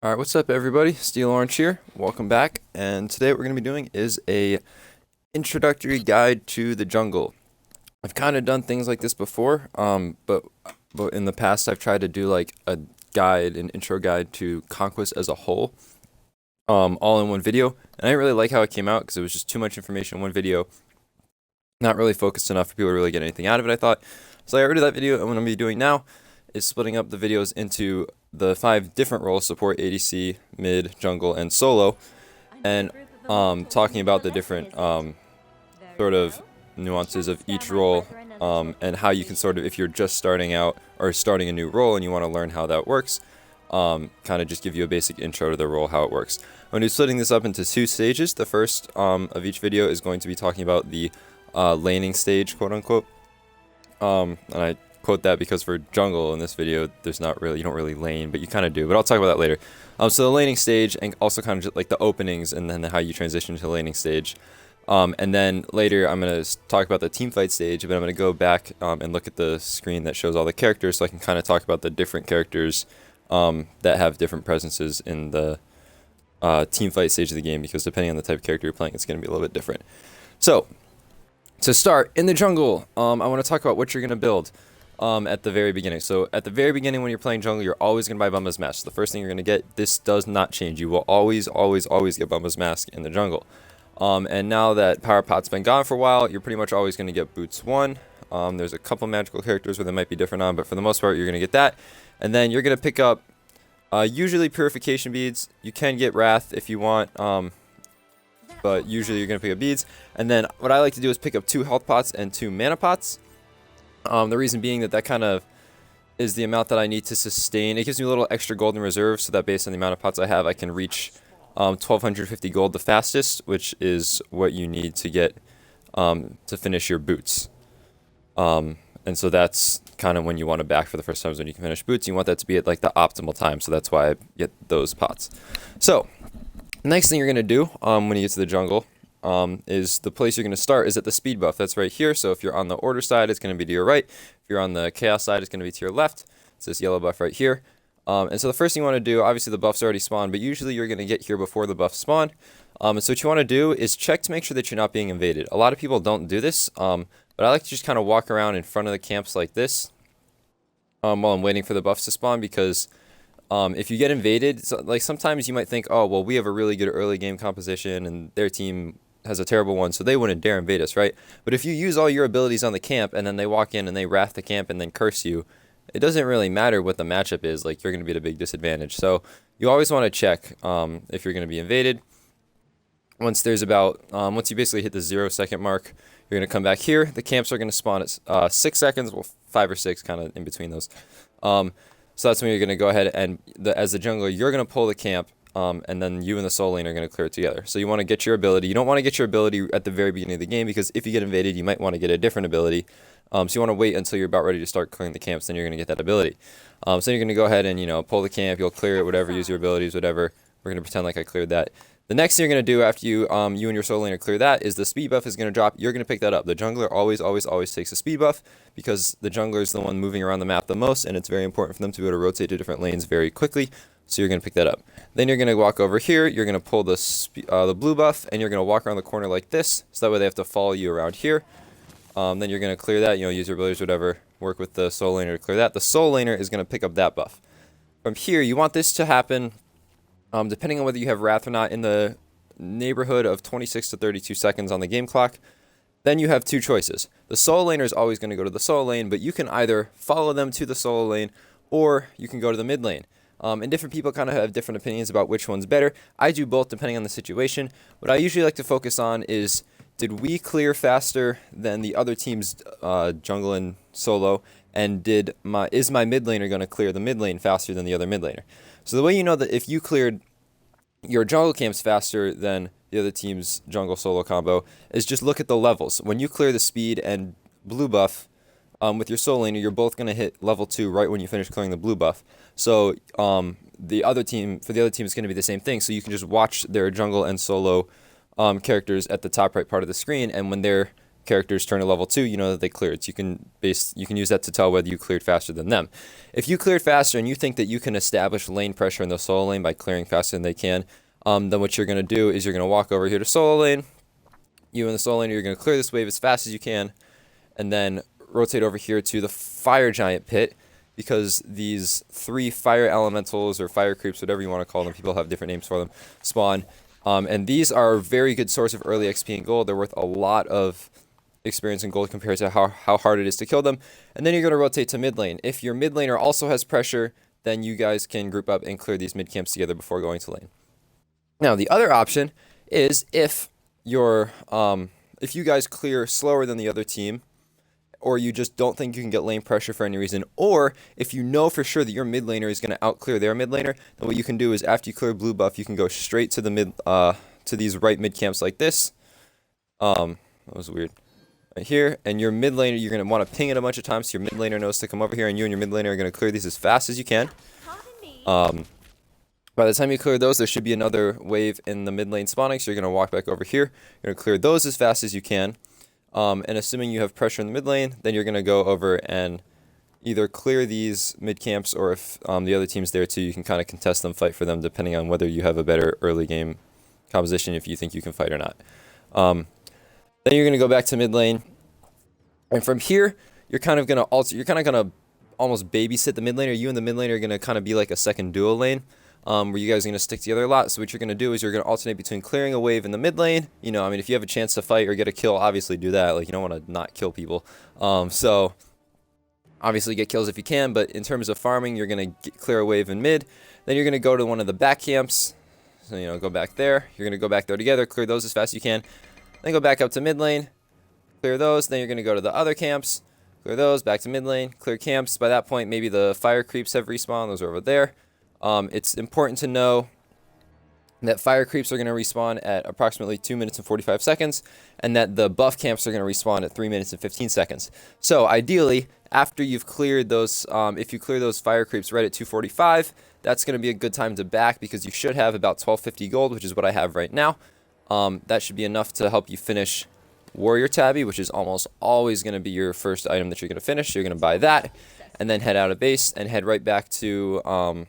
Alright, what's up everybody? Steel Orange here. Welcome back. And today what we're going to be doing is a introductory guide to the jungle. I've kind of done things like this before, but in the past I've tried to do like a guide, an intro guide to Conquest as a whole, all in one video. And I didn't really like how it came out because it was just too much information in one video, not really focused enough for people to really get anything out of it, I thought. So I already did that video, and what I'm going to be doing now is splitting up the videos into the 5 different roles: support, ADC, mid, jungle, and solo, and talking about the different sort of nuances of each role, and how you can sort of, if you're just starting out or starting a new role and you want to learn how that works, kind of just give you a basic intro to the role, how it works. I'm going to be splitting this up into 2 stages. The first of each video is going to be talking about the laning stage, quote unquote. And I quote that because for jungle in this video, there's not really, you don't really lane, but you kind of do, but I'll talk about that later. So the laning stage, and also kind of just like the openings, and then how you transition to the laning stage. And then later I'm going to talk about the teamfight stage, but I'm going to go back and look at the screen that shows all the characters, so I can kind of talk about the different characters that have different presences in the teamfight stage of the game, because depending on the type of character you're playing, it's going to be a little bit different. So, to start, in the jungle, I want to talk about what you're going to build at the very beginning. So at the very beginning, when you're playing jungle, you're always going to buy Bumba's Mask. So the first thing you're going to get, this does not change. You will always get Bumba's Mask in the jungle. And now that Power Pot's been gone for a while, you're pretty much always going to get Boots 1. There's a couple magical characters where they might be different on, but for the most part, you're going to get that. And then you're going to pick up usually Purification Beads. You can get Wrath if you want, but usually you're going to pick up beads. And then what I like to do is pick up 2 health pots and 2 mana pots. The reason being that kind of is the amount that I need to sustain. It gives me a little extra gold in reserve, so that based on the amount of pots I have, I can reach 1250 gold the fastest, which is what you need to get to finish your boots. And so that's kind of when you want to back for the first times when you can finish boots. You want that to be at like the optimal time, so that's why I get those pots. So next thing you're going to do when you get to the jungle is the place you're going to start is at the speed buff. That's right here. So if you're on the order side, it's going to be to your right. If you're on the chaos side, it's going to be to your left. It's this yellow buff right here. And so the first thing you want to do, obviously the buffs already spawned, but usually you're going to get here before the buffs spawn. And so what you want to do is check to make sure that you're not being invaded. A lot of people don't do this, but I like to just kind of walk around in front of the camps like this while I'm waiting for the buffs to spawn, because if you get invaded, so, like sometimes you might think, oh, well, we have a really good early game composition and their team has a terrible one, so they wouldn't dare invade us, right? But if you use all your abilities on the camp and then they walk in and they wrath the camp and then curse you, it doesn't really matter what the matchup is. Like, you're going to be at a big disadvantage. So you always want to check if you're going to be invaded. Once you basically hit the 0-second mark, you're going to come back here. The camps are going to spawn at 6 seconds, well, 5 or 6, kind of in between those. So that's when you're going to go ahead and, as the jungler, you're going to pull the camp. And then you and the soul lane are going to clear it together. So you want to get your ability. You don't want to get your ability at the very beginning of the game, because if you get invaded, you might want to get a different ability. So you want to wait until you're about ready to start clearing the camps, then you're going to get that ability. So you're going to go ahead and, pull the camp, you'll clear it, whatever, use your abilities, whatever. We're going to pretend like I cleared that. The next thing you're going to do after you and your soul laner clear that is the speed buff is going to drop. You're going to pick that up. The jungler always takes a speed buff, because the jungler is the one moving around the map the most, and it's very important for them to be able to rotate to different lanes very quickly. So you're going to pick that up. Then you're going to walk over here. You're going to pull the blue buff, and you're going to walk around the corner like this. So that way they have to follow you around here. Then you're going to clear that. Use your abilities, whatever. Work with the soul laner to clear that. The soul laner is going to pick up that buff. From here, you want this to happen, depending on whether you have wrath or not, in the neighborhood of 26 to 32 seconds on the game clock. Then you have 2 choices. The soul laner is always going to go to the soul lane, but you can either follow them to the soul lane, or you can go to the mid lane. And different people kind of have different opinions about which one's better. I do both depending on the situation. What I usually like to focus on is, did we clear faster than the other team's jungle and solo? And is my mid laner going to clear the mid lane faster than the other mid laner? So the way you know that if you cleared your jungle camps faster than the other team's jungle solo combo is just look at the levels. When you clear the speed and blue buff with your soul laner, you're both going to hit level 2 right when you finish clearing the blue buff. So the other team is going to be the same thing. So you can just watch their jungle and solo characters at the top right part of the screen, and when they're character's turn to level 2, you know that they cleared. So you can use that to tell whether you cleared faster than them. If you cleared faster and you think that you can establish lane pressure in the solo lane by clearing faster than they can, then what you're going to do is you're going to walk over here to solo lane. You in the solo lane, you're going to clear this wave as fast as you can, and then rotate over here to the fire giant pit, because these 3 fire elementals or fire creeps, whatever you want to call them, people have different names for them, spawn. And these are a very good source of early XP and gold. They're worth a lot of experience and gold compared to how hard it is to kill them. And then you're going to rotate to mid lane. If your mid laner also has pressure, then you guys can group up and clear these mid camps together before going to lane. Now, the other option is if you guys clear slower than the other team, or you just don't think you can get lane pressure for any reason, or if you know for sure that your mid laner is going to outclear their mid laner, then what you can do is after you clear blue buff, you can go straight to the to these right mid camps like this. That was weird. Right here, and your mid laner, you're going to want to ping it a bunch of times so your mid laner knows to come over here, and you and your mid laner are going to clear these as fast as you can. By the time you clear those, there should be another wave in the mid lane spawning, so you're going to walk back over here. You're going to clear those as fast as you can. And assuming you have pressure in the mid lane, then you're going to go over and either clear these mid camps, or if the other team's there too, you can kind of contest them, fight for them, depending on whether you have a better early game composition, if you think you can fight or not. Then you're going to go back to mid lane, and from here, you're kind of going to almost babysit the mid lane, or you and the mid lane are going to kind of be like a second duo lane. Where you guys are going to stick together a lot. So what you're going to do is you're going to alternate between clearing a wave in the mid lane. You know, I mean, if you have a chance to fight or get a kill, obviously do that. Like, you don't want to not kill people. So obviously get kills if you can, but in terms of farming, you're going to clear a wave in mid. Then you're going to go to one of the back camps. So, you know, go back there. You're going to go back there together, clear those as fast as you can. Then go back up to mid lane, clear those. Then you're going to go to the other camps, clear those, back to mid lane, clear camps. By that point, maybe the fire creeps have respawned. Those are over there. It's important to know that fire creeps are going to respawn at approximately 2 minutes and 45 seconds, and that the buff camps are going to respawn at 3 minutes and 15 seconds. So ideally, after you've cleared those, if you clear those fire creeps right at 2:45, that's going to be a good time to back, because you should have about 1250 gold, which is what I have right now. That should be enough to help you finish Warrior Tabby, which is almost always going to be your first item that you're going to finish. You're going to buy that, and then head out of base and head right back to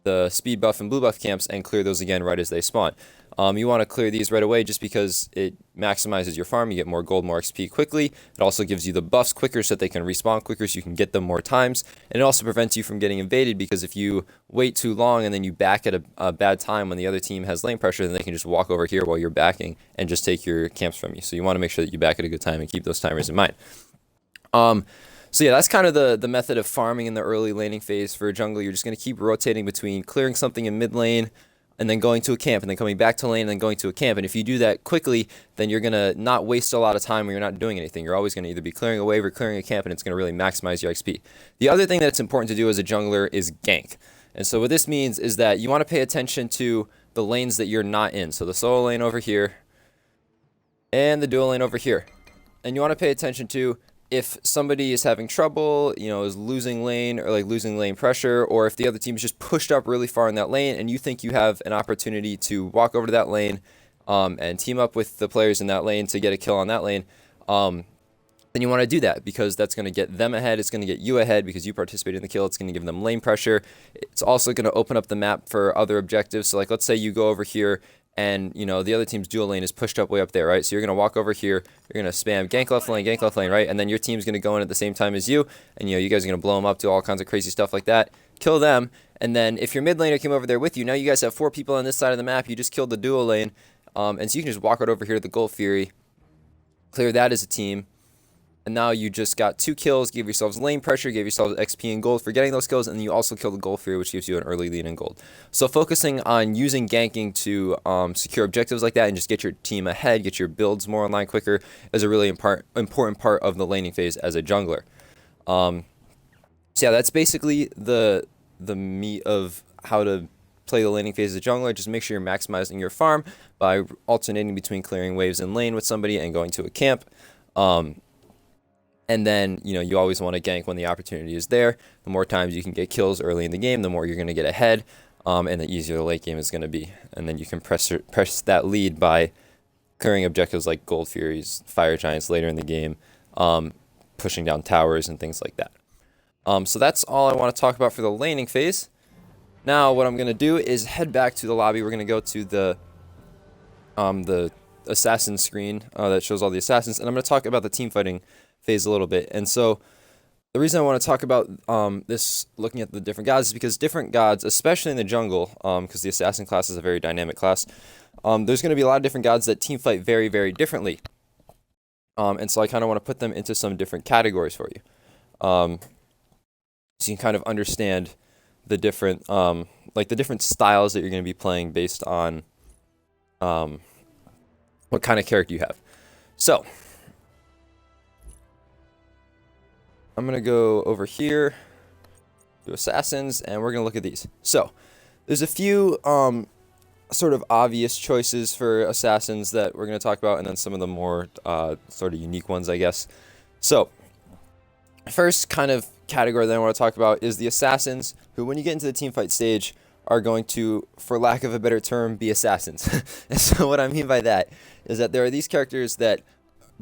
the speed buff and blue buff camps and clear those again right as they spawn. You want to clear these right away just because it maximizes your farm. You get more gold, more XP quickly. It also gives you the buffs quicker so that they can respawn quicker, so you can get them more times. And it also prevents you from getting invaded, because if you wait too long and then you back at a bad time when the other team has lane pressure, then they can just walk over here while you're backing and just take your camps from you. So you want to make sure that you back at a good time and keep those timers in mind. So yeah, that's kind of the method of farming in the early laning phase for a jungler. You're just going to keep rotating between clearing something in mid lane, and then going to a camp, and then coming back to lane, and then going to a camp. And if you do that quickly, then you're going to not waste a lot of time when you're not doing anything. You're always going to either be clearing a wave or clearing a camp, and it's going to really maximize your XP. The other thing that's important to do as a jungler is gank. And so what this means is that you want to pay attention to the lanes that you're not in. So the solo lane over here, and the duo lane over here. And you want to pay attention to if somebody is having trouble, you know, is losing lane, or like losing lane pressure, or if the other team is just pushed up really far in that lane and you think you have an opportunity to walk over to that lane and team up with the players in that lane to get a kill on that lane, then you want to do that, because that's going to get them ahead. It's going to get you ahead because you participated in the kill. It's going to give them lane pressure. It's also going to open up the map for other objectives. So like, let's say you go over here and, you know, the other team's dual lane is pushed up way up there, right? So you're going to walk over here, you're going to spam gank left lane, right? And then your team's going to go in at the same time as you, and, you know, you guys are going to blow them up, do all kinds of crazy stuff like that, kill them, and then if your mid laner came over there with you, now you guys have 4 people on this side of the map, you just killed the dual lane, and so you can just walk right over here to the Gold Fury, clear that as a team, and now you just got 2 kills, gave yourselves lane pressure, gave yourselves XP and gold for getting those kills, and you also killed the Gold Fury, which gives you an early lead in gold. So focusing on using ganking to secure objectives like that and just get your team ahead, get your builds more online quicker, is a really important part of the laning phase as a jungler. So yeah, that's basically the meat of how to play the laning phase as a jungler. Just make sure you're maximizing your farm by alternating between clearing waves in lane with somebody and going to a camp. And then, you know, you always want to gank when the opportunity is there. The more times you can get kills early in the game, the more you're going to get ahead, and the easier the late game is going to be. And then you can press that lead by clearing objectives like Gold Furies, Fire Giants later in the game, pushing down towers and things like that. So that's all I want to talk about for the laning phase. Now what I'm going to do is head back to the lobby. We're going to go to the assassin screen that shows all the assassins, and I'm going to talk about the team fighting phase a little bit. And so the reason I want to talk about this, looking at the different gods, is because different gods, especially in the jungle, because the assassin class is a very dynamic class, there's going to be a lot of different gods that team fight very, very differently. And so I kind of want to put them into some different categories for you. So you can kind of understand the different, like the different styles that you're going to be playing based on what kind of character you have. So I'm going to go over here to assassins, and we're going to look at these. So there's a few sort of obvious choices for assassins that we're going to talk about, and then some of the more sort of unique ones, I guess. So first kind of category that I want to talk about is the assassins, who when you get into the team fight stage are going to, for lack of a better term, be assassins. And so what I mean by that is that there are these characters that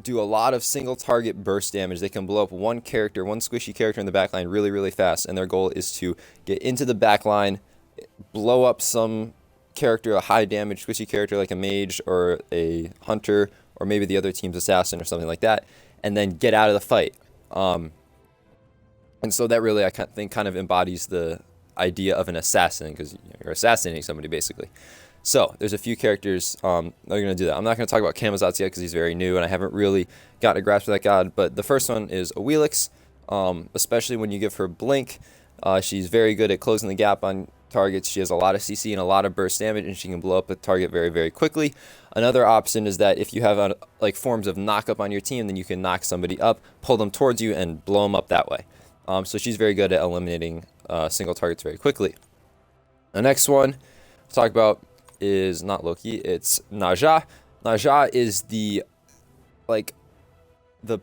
do a lot of single target burst damage. They can blow up one character, one squishy character in the backline really, really fast, and their goal is to get into the backline, blow up some character, a high damage squishy character like a mage or a hunter or maybe the other team's assassin or something like that, and then get out of the fight. And so that really, I think, kind of embodies the idea of an assassin, because you're assassinating somebody basically. So there's a few characters that are going to do that. I'm not going to talk about Camazotz yet because he's very new and I haven't really gotten a grasp of that god. But the first one is Awilix, especially when you give her Blink. She's very good at closing the gap on targets. She has a lot of CC and a lot of burst damage, and she can blow up a target very, very quickly. Another option is that if you have like forms of knock up on your team, then you can knock somebody up, pull them towards you, and blow them up that way. So she's very good at eliminating single targets very quickly. The next one to talk about is not Loki, it's Naja. Naja is the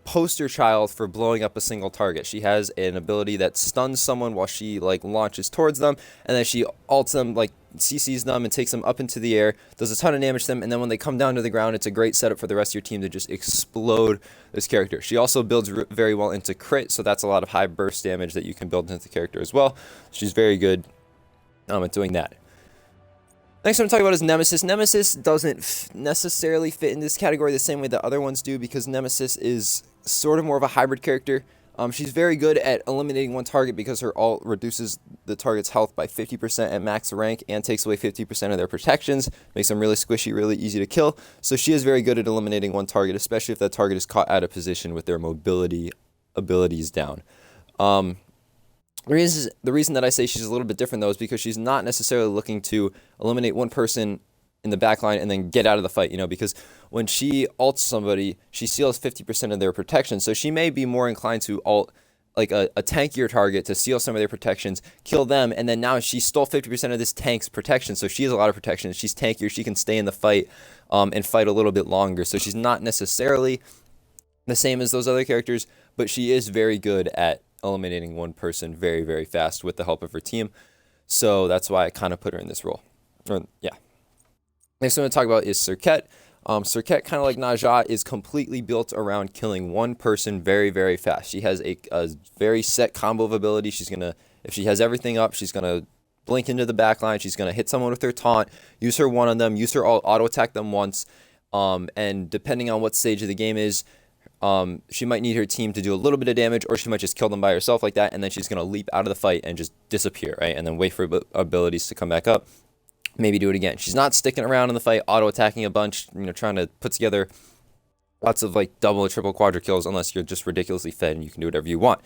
poster child for blowing up a single target. She has an ability that stuns someone while she launches towards them, and then she ults them, CCs them and takes them up into the air, does a ton of damage to them, and then when they come down to the ground, it's a great setup for the rest of your team to just explode this character. She also builds very well into crit, so that's a lot of high burst damage that you can build into the character as well. She's very good at doing that. Next one I'm talking about is Nemesis. Nemesis doesn't necessarily fit in this category the same way that other ones do, because Nemesis is sort of more of a hybrid character. She's very good at eliminating one target because her ult reduces the target's health by 50% at max rank and takes away 50% of their protections, makes them really squishy, really easy to kill. So she is very good at eliminating one target, especially if that target is caught out of position with their mobility abilities down. The reason that I say she's a little bit different, though, is because she's not necessarily looking to eliminate one person in the backline and then get out of the fight, because when she ults somebody, she steals 50% of their protection, so she may be more inclined to ult a tankier target to steal some of their protections, kill them, and then now she stole 50% of this tank's protection, so she has a lot of protection. She's tankier, she can stay in the fight and fight a little bit longer, so she's not necessarily the same as those other characters, but she is very good at eliminating one person very, very fast with the help of her team. So that's why I kind of put her in this role. Yeah. Next one I'm going to talk about is Serket. Serket, kind of like Naja, is completely built around killing one person very, very fast. She has a very set combo of ability. She's going to, if she has everything up, she's going to blink into the backline. She's going to hit someone with her taunt, use her one on them, use her auto attack them once. And depending on what stage of the game is, she might need her team to do a little bit of damage, or she might just kill them by herself like that, and then she's going to leap out of the fight and just disappear, right? And then wait for abilities to come back up. Maybe do it again. She's not sticking around in the fight, auto-attacking a bunch, trying to put together lots of double or triple quadra kills, unless you're just ridiculously fed and you can do whatever you want.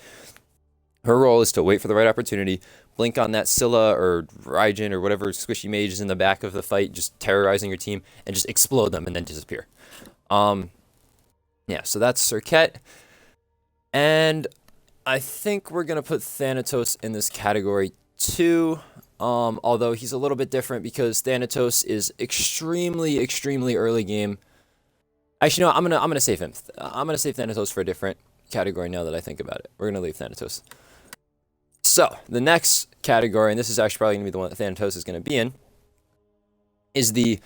Her role is to wait for the right opportunity, blink on that Scylla or Raijin or whatever squishy mage is in the back of the fight, just terrorizing your team, and just explode them and then disappear. Yeah, so that's Serket. And I think we're going to put Thanatos in this category too. Although he's a little bit different because Thanatos is extremely, extremely early game. Actually, no, I'm gonna save him. I'm gonna save Thanatos for a different category now that I think about it. We're gonna leave Thanatos. So the next category, and this is actually probably gonna be the one that Thanatos is gonna be in, is the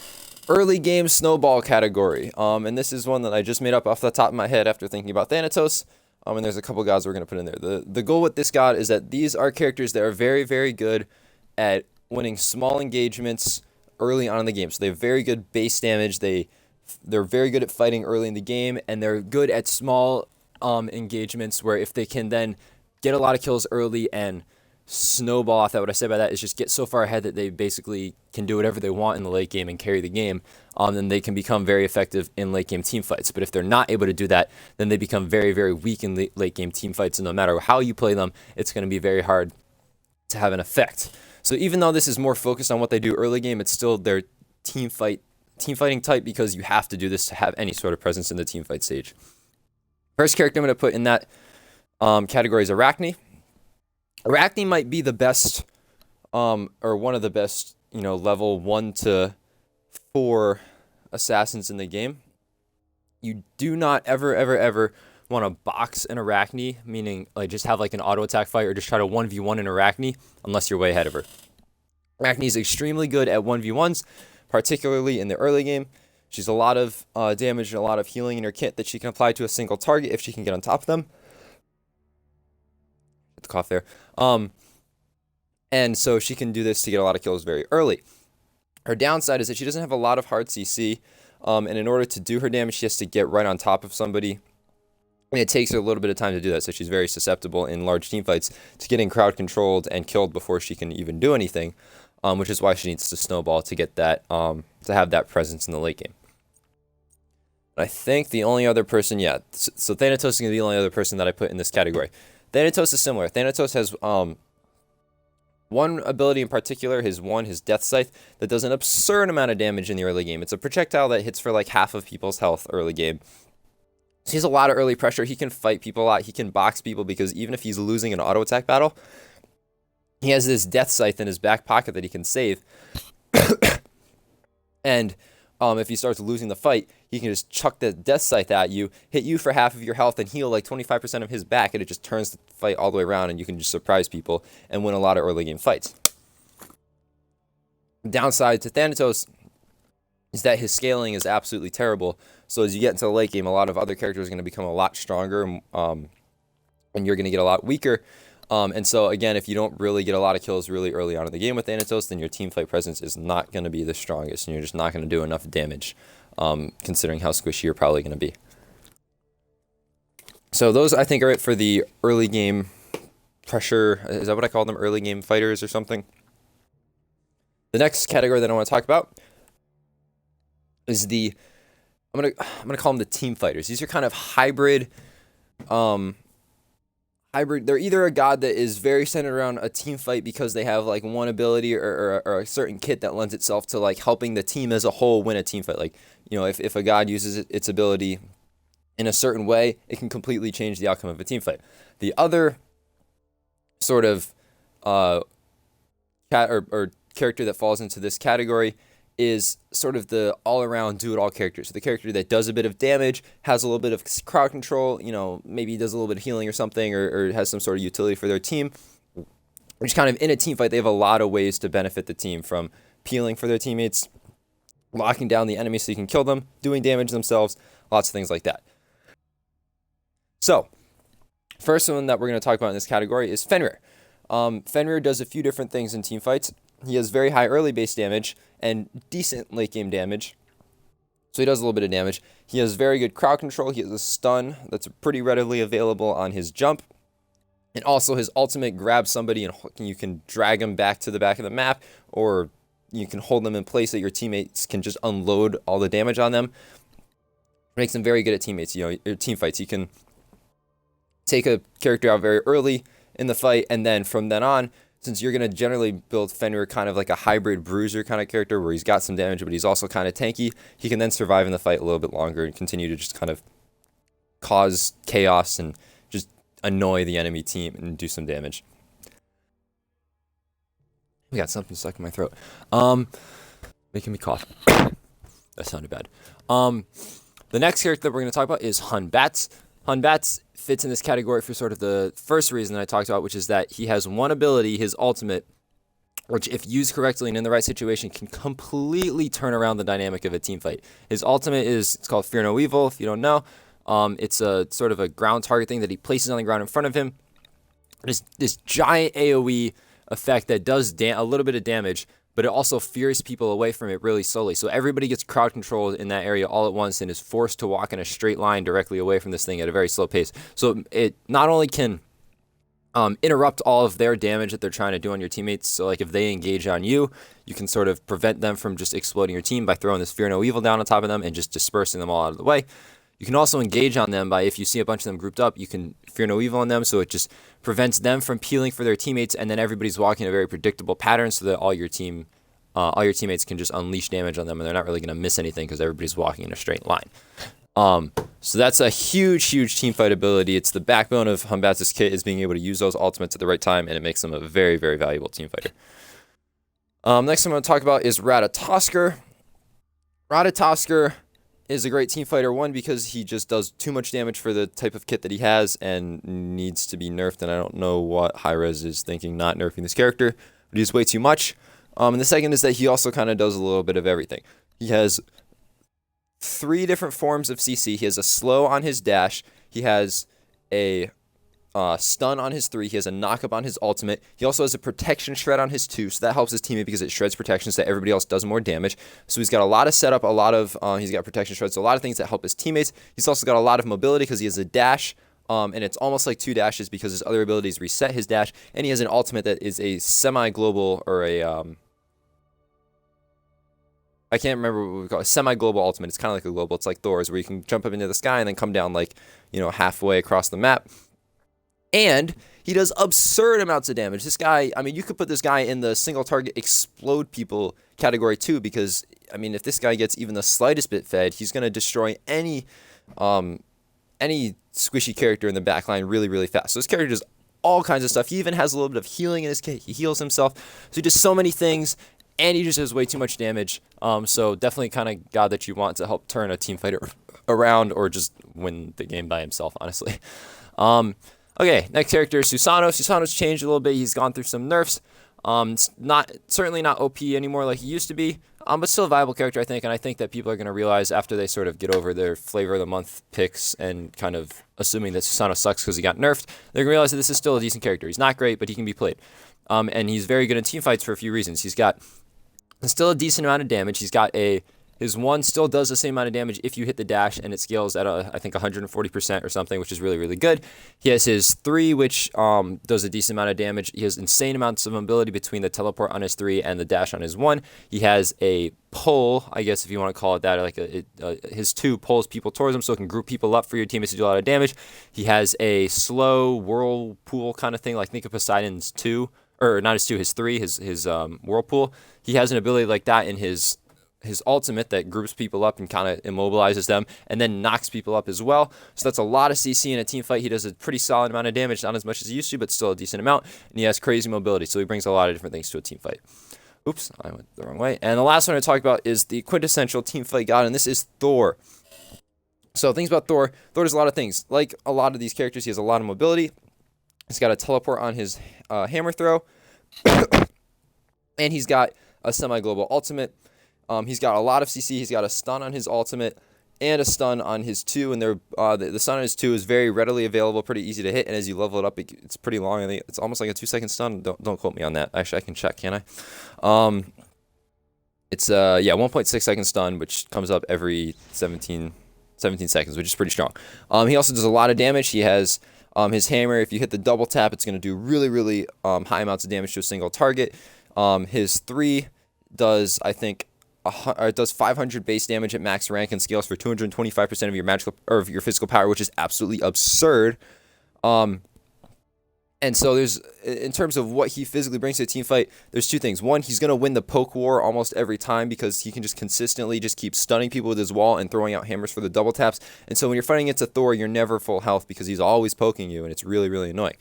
early game snowball category. And this is one that I just made up off the top of my head after thinking about Thanatos. And there's a couple gods we're going to put in there. The goal with this god is that these are characters that are very, very good at winning small engagements early on in the game. So they have very good base damage. They're very good at fighting early in the game, and they're good at small engagements where if they can then get a lot of kills early and snowball off that. What I say by that is just get so far ahead that they basically can do whatever they want in the late game and carry the game. Then they can become very effective in late game team fights. But if they're not able to do that, then they become very, very weak in late game team fights. And no matter how you play them, it's going to be very hard to have an effect. So even though this is more focused on what they do early game, it's still their team fighting type, because you have to do this to have any sort of presence in the team fight stage. First character I'm going to put in that category is Arachne. Arachne might be the best, or one of the best, level 1 to 4 assassins in the game. You do not ever want to box an Arachne, meaning like just have like an auto attack fight or just try to 1v1 an Arachne unless you're way ahead of her. Arachne is extremely good at 1v1s, particularly in the early game. She's a lot of damage and a lot of healing in her kit that she can apply to a single target if she can get on top of them. The cough there. And so she can do this to get a lot of kills very early. Her downside is that she doesn't have a lot of hard CC, and in order to do her damage, she has to get right on top of somebody. And it takes her a little bit of time to do that, so she's very susceptible in large team fights to getting crowd controlled and killed before she can even do anything, which is why she needs to snowball to get that, to have that presence in the late game. I think the only other person, so Thanatos is going to be the only other person that I put in this category. Thanatos is similar. Thanatos has one ability in particular, his Death Scythe, that does an absurd amount of damage in the early game. It's a projectile that hits for like half of people's health early game. So he has a lot of early pressure. He can fight people a lot. He can box people, because even if he's losing an auto attack battle, he has this Death Scythe in his back pocket that he can save. And if he starts losing the fight, he can just chuck the Death Scythe at you, hit you for half of your health, and heal like 25% of his back, and it just turns the fight all the way around, and you can just surprise people and win a lot of early game fights. Downside to Thanatos is that his scaling is absolutely terrible. So as you get into the late game, a lot of other characters are going to become a lot stronger, and you're going to get a lot weaker. And so, again, if you don't really get a lot of kills really early on in the game with Thanatos, then your teamfight presence is not going to be the strongest, and you're just not going to do enough damage, considering how squishy you're probably going to be. So those, I think, are it for the early game pressure. Is that what I call them? Early game fighters or something? The next category that I want to talk about is the, I'm gonna call them the team fighters. These are kind of hybrid. They're either a god that is very centered around a team fight because they have like one ability or a certain kit that lends itself to like helping the team as a whole win a team fight. Like, if a god uses its ability in a certain way, it can completely change the outcome of a team fight. The other sort of character that falls into this category is sort of the all-around do-it-all character. So the character that does a bit of damage, has a little bit of crowd control, maybe does a little bit of healing or something, or has some sort of utility for their team. Which kind of, in a team fight, they have a lot of ways to benefit the team, from peeling for their teammates, locking down the enemy so you can kill them, doing damage themselves, lots of things like that. So, first one that we're going to talk about in this category is Fenrir. Fenrir does a few different things in team fights. He has very high early base damage and decent late game damage. So he does a little bit of damage. He has very good crowd control. He has a stun that's pretty readily available on his jump. And also his ultimate grabs somebody and you can drag them back to the back of the map, or you can hold them in place that your teammates can just unload all the damage on them. It makes them very good at teammates, team fights. You can take a character out very early in the fight, and then from then on, since you're going to generally build Fenrir kind of like a hybrid bruiser kind of character where he's got some damage, but he's also kind of tanky, he can then survive in the fight a little bit longer and continue to just kind of cause chaos and just annoy the enemy team and do some damage. I got something stuck in my throat. Making me cough. That sounded bad. The next character that we're going to talk about is Hun Batz. Hun Batz fits in this category for sort of the first reason that I talked about, which is that he has one ability, his ultimate, which if used correctly and in the right situation can completely turn around the dynamic of a team fight. His ultimate it's called Fear No Evil, if you don't know. It's a sort of a ground target thing that he places on the ground in front of him. This giant AoE effect that does a little bit of damage, but it also fears people away from it really slowly. So everybody gets crowd controlled in that area all at once and is forced to walk in a straight line directly away from this thing at a very slow pace. So it not only can interrupt all of their damage that they're trying to do on your teammates. So like if they engage on you, you can sort of prevent them from just exploding your team by throwing this Fear No Evil down on top of them and just dispersing them all out of the way. You can also engage on them by, if you see a bunch of them grouped up, you can Fear No Evil on them, so it just prevents them from peeling for their teammates, and then everybody's walking in a very predictable pattern so that all your teammates can just unleash damage on them, and they're not really going to miss anything because everybody's walking in a straight line. So that's a huge teamfight ability. It's the backbone of Humbatz's kit, is being able to use those ultimates at the right time, and it makes them a very valuable teamfighter. Next I'm going to talk about is Ratatosker. Ratatosker is a great team fighter, one, because he just does too much damage for the type of kit that he has and needs to be nerfed, and I don't know what Hi-Rez is thinking not nerfing this character, but he's way too much. And the second is that he also kind of does a little bit of everything. He has 3 different forms of CC. He has a slow on his dash, he has a stun on his 3, he has a knockup on his ultimate, he also has a protection shred on his 2, so that helps his teammate because it shreds protection so that everybody else does more damage. So he's got a lot of setup, he's got protection shreds, so a lot of things that help his teammates. He's also got a lot of mobility because he has a dash, and it's almost like 2 dashes because his other abilities reset his dash, and he has an ultimate that is a semi-global, or a I can't remember what we call it, a semi-global ultimate. It's kind of like a global. It's like Thor's, where you can jump up into the sky and then come down like, halfway across the map. And he does absurd amounts of damage. This guy, I mean, you could put this guy in the single target explode people category too, because, I mean, if this guy gets even the slightest bit fed, he's going to destroy any squishy character in the backline really fast. So this character does all kinds of stuff. He even has a little bit of healing in his kit. He heals himself. So he does so many things. And he just does way too much damage. So definitely kind of guy that you want to help turn a team fighter around or just win the game by himself, honestly. Okay, next character is Susano. Susano's changed a little bit. He's gone through some nerfs. Certainly not OP anymore like he used to be, but still a viable character, I think. And I think that people are going to realize after they sort of get over their flavor of the month picks and kind of assuming that Susano sucks because he got nerfed, they're going to realize that this is still a decent character. He's not great, but he can be played. And he's very good in team fights for a few reasons. He's got still a decent amount of damage. He's got his 1 still does the same amount of damage if you hit the dash, and it scales at I think 140% or something, which is really good. He has his 3, which does a decent amount of damage. He has insane amounts of mobility between the teleport on his 3 and the dash on his 1. He has a pull, I guess if you want to call it that, like his 2 pulls people towards him, so it can group people up for your teammates to do a lot of damage. He has a slow whirlpool kind of thing, like think of Poseidon's 2. Or not his 2, his 3, his whirlpool. He has an ability like that in his ultimate that groups people up and kind of immobilizes them and then knocks people up as well. So that's a lot of CC in a team fight. He does a pretty solid amount of damage, not as much as he used to, but still a decent amount. And he has crazy mobility, so he brings a lot of different things to a team fight. Oops, I went the wrong way. And the last one to talk about is the quintessential team fight god, and this is Thor. So things about Thor. Thor does a lot of things. Like a lot of these characters, he has a lot of mobility. He's got a teleport on his hammer throw. And he's got a semi-global ultimate. He's got a lot of CC. He's got a stun on his ultimate and a stun on his 2. And the stun on his 2 is very readily available, pretty easy to hit. And as you level it up, it's pretty long. I think it's almost like a 2-second stun. Don't quote me on that. Actually, I can check, can't I? It's 1.6 second stun, which comes up every 17 seconds, which is pretty strong. He also does a lot of damage. He has his hammer. If you hit the double tap, it's going to do really high amounts of damage to a single target. His 3 does, I think, it does 500 base damage at max rank and scales for 225% of your magical or of your physical power, which is absolutely absurd. And so in terms of what he physically brings to a team fight, there's 2 things. One, he's going to win the poke war almost every time because he can just consistently just keep stunning people with his wall and throwing out hammers for the double taps. And so when you're fighting against a Thor, you're never full health because he's always poking you, and it's really annoying.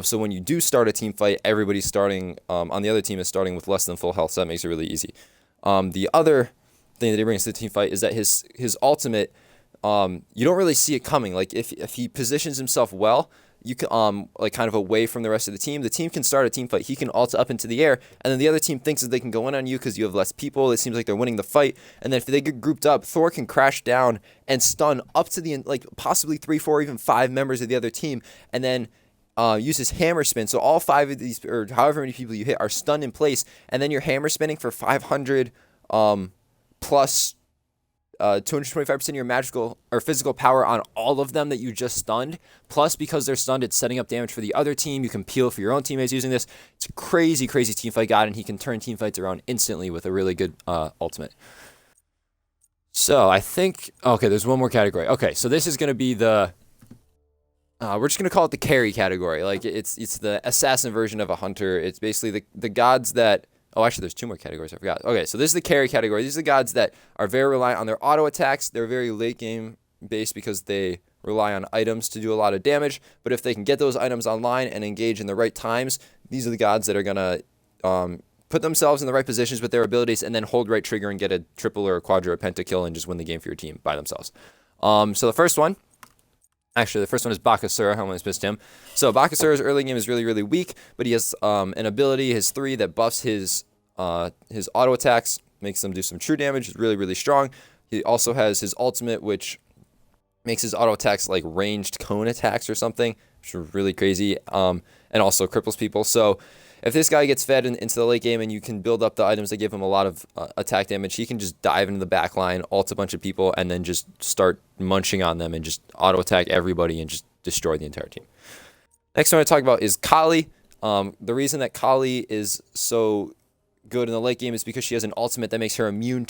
So when you do start a team fight, everybody's starting on the other team is starting with less than full health, so that makes it really easy. The other thing that he brings to the team fight is that his ultimate, you don't really see it coming. Like if he positions himself well, you can like kind of away from the rest of the team. The team can start a team fight. He can ult up into the air, and then the other team thinks that they can go in on you because you have less people. It seems like they're winning the fight, and then if they get grouped up, Thor can crash down and stun up to the like possibly 3, 4, even 5 members of the other team, and then use his hammer spin. So all 5 of these, or however many people you hit, are stunned in place, and then you're hammer spinning for 500 plus 225% of your magical or physical power on all of them that you just stunned. Plus, because they're stunned, it's setting up damage for the other team. You can peel for your own teammates using this. It's a crazy, crazy teamfight god, and he can turn teamfights around instantly with a really good ultimate. So I think, okay, there's one more category. Okay, so this is going to be the, we're just going to call it the carry category. Like, it's the assassin version of a hunter. It's basically the gods that, oh, actually, there's 2 more categories. I forgot. Okay, so this is the carry category. These are the gods that are very reliant on their auto attacks. They're very late game based because they rely on items to do a lot of damage. But if they can get those items online and engage in the right times, these are the gods that are going to put themselves in the right positions with their abilities and then hold right trigger and get a triple or a quadra or pentakill and just win the game for your team by themselves. So the first one, actually, the first one is Bakasura. I almost missed him. So Bakasura's early game is really, really weak, but he has an ability, his 3, that buffs his auto attacks, makes them do some true damage. It's really, really strong. He also has his ultimate, which makes his auto attacks like ranged cone attacks or something, which is really crazy, and also cripples people. So if this guy gets fed into the late game and you can build up the items that give him a lot of attack damage, he can just dive into the back line, ult a bunch of people, and then just start munching on them and just auto attack everybody and just destroy the entire team. Next one I want to talk about is Kali. The reason that Kali is so good in the late game is because she has an ultimate that makes her immune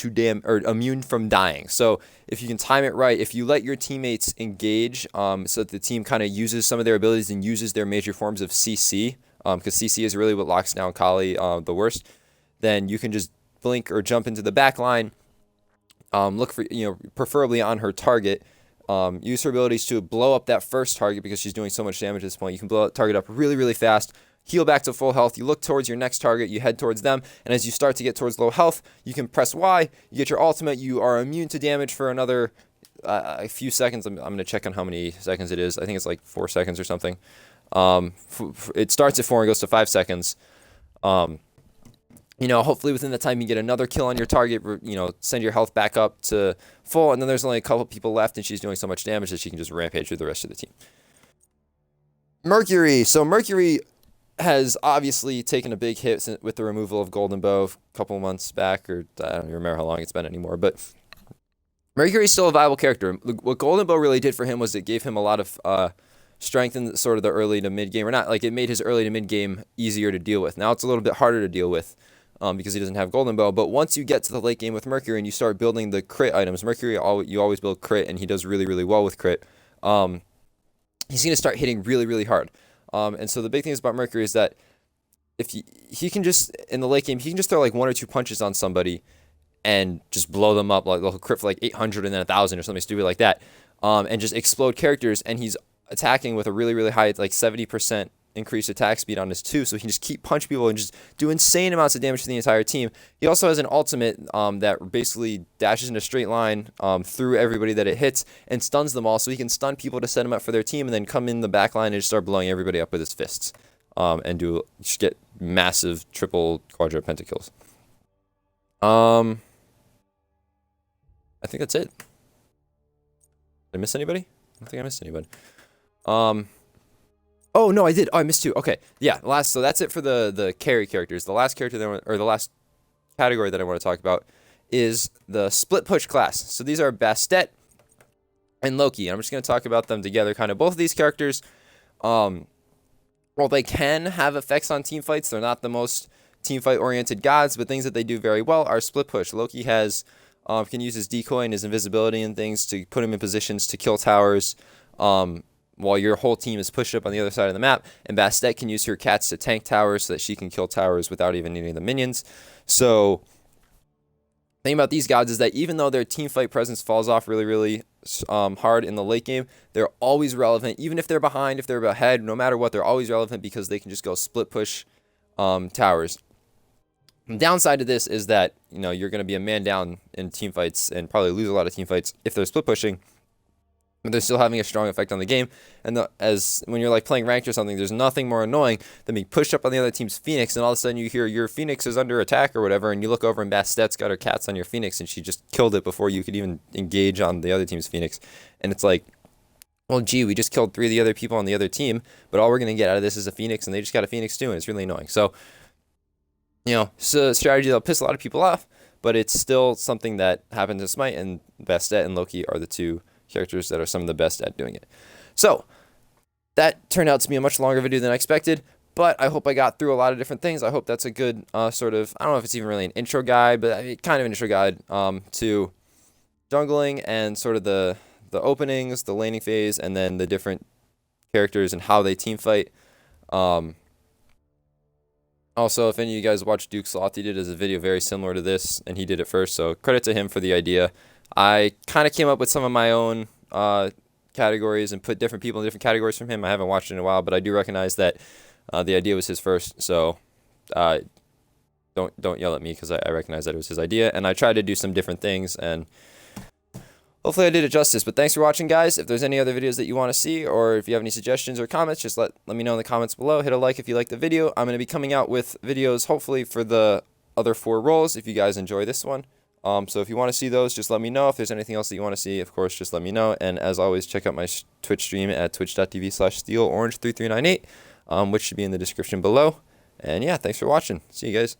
from dying. So if you can time it right, if you let your teammates engage, so that the team kind of uses some of their abilities and uses their major forms of CC, because CC is really what locks down Kali the worst, then you can just blink or jump into the back line, look for, preferably on her target, use her abilities to blow up that first target because she's doing so much damage at this point. You can blow that target up really, really fast, heal back to full health, you look towards your next target, you head towards them, and as you start to get towards low health, you can press Y, you get your ultimate, you are immune to damage for another a few seconds. I'm going to check on how many seconds it is. I think it's like 4 seconds or something. It starts at 4 and goes to 5 seconds. Hopefully within that time you get another kill on your target, send your health back up to full, and then there's only a couple people left, and she's doing so much damage that she can just rampage through the rest of the team. Mercury. So Mercury has obviously taken a big hit with the removal of Golden Bow a couple months back, or I don't even remember how long it's been anymore, but Mercury's still a viable character. What Golden Bow really did for him was it gave him a lot of strength in sort of the early to mid game, or not, like it made his early to mid game easier to deal with. Now it's a little bit harder to deal with because he doesn't have Golden Bow, but once you get to the late game with Mercury and you start building the crit items, Mercury, you always build crit, and he does really, really well with crit. He's going to start hitting really, really hard. And so the big thing about Mercury is that if he can just, in the late game, he can just throw like 1 or 2 punches on somebody and just blow them up. Like they'll crit for like 800 and then 1,000 or something stupid like that, and just explode characters. And he's attacking with a really, really high, like 70% increased attack speed on his 2, so he can just keep punch people and just do insane amounts of damage to the entire team. He also has an ultimate that basically dashes in a straight line through everybody that it hits and stuns them all, so he can stun people to set them up for their team and then come in the back line and just start blowing everybody up with his fists and just get massive triple, quadra, pentakills. I think that's it. Did I miss anybody? I don't think I missed anybody. Oh no, I did. Oh, I missed 2. Okay, yeah. So that's it for the carry characters. The last character the last category that I want to talk about is the split push class. So these are Bastet and Loki. And I'm just going to talk about them together. Kind of both of these characters. While they can have effects on team fights, they're not the most team fight oriented gods. But things that they do very well are split push. Loki can use his decoy and his invisibility and things to put him in positions to kill towers. While your whole team is pushed up on the other side of the map, and Bastet can use her cats to tank towers so that she can kill towers without even needing the minions. So, the thing about these gods is that even though their team fight presence falls off really, really hard in the late game, they're always relevant. Even if they're behind, if they're ahead, no matter what, they're always relevant because they can just go split push towers. The downside to this is that you're going to be a man down in team fights and probably lose a lot of team fights if they're split pushing. but they're still having a strong effect on the game. And as when you're like playing ranked or something, there's nothing more annoying than being pushed up on the other team's Phoenix, and all of a sudden you hear your Phoenix is under attack or whatever, and you look over and Bastette's got her cats on your Phoenix, and she just killed it before you could even engage on the other team's Phoenix. And it's like, well, gee, we just killed 3 of the other people on the other team, but all we're going to get out of this is a Phoenix, and they just got a Phoenix too, and it's really annoying. So, it's a strategy that'll piss a lot of people off, but it's still something that happens in Smite, and Bastet and Loki are the 2 characters that are some of the best at doing it. So, that turned out to be a much longer video than I expected, but I hope I got through a lot of different things. I hope that's a good sort of, I don't know if it's even really an intro guide, but kind of an intro guide to jungling and sort of the openings, the laning phase, and then the different characters and how they team fight. Also, if any of you guys watched Duke Sloth, he did a video very similar to this, and he did it first, so credit to him for the idea. I kind of came up with some of my own categories and put different people in different categories from him. I haven't watched it in a while, but I do recognize that the idea was his first, so don't yell at me because I recognize that it was his idea, and I tried to do some different things, and hopefully I did it justice. But thanks for watching, guys. If there's any other videos that you want to see, or if you have any suggestions or comments, just let me know in the comments below. Hit a like if you like the video. I'm going to be coming out with videos, hopefully, for the other 4 roles, if you guys enjoy this one. So if you want to see those, just let me know. If there's anything else that you want to see, of course, just let me know. And as always, check out my Twitch stream at twitch.tv/steelorange3398, which should be in the description below. And yeah, thanks for watching. See you guys.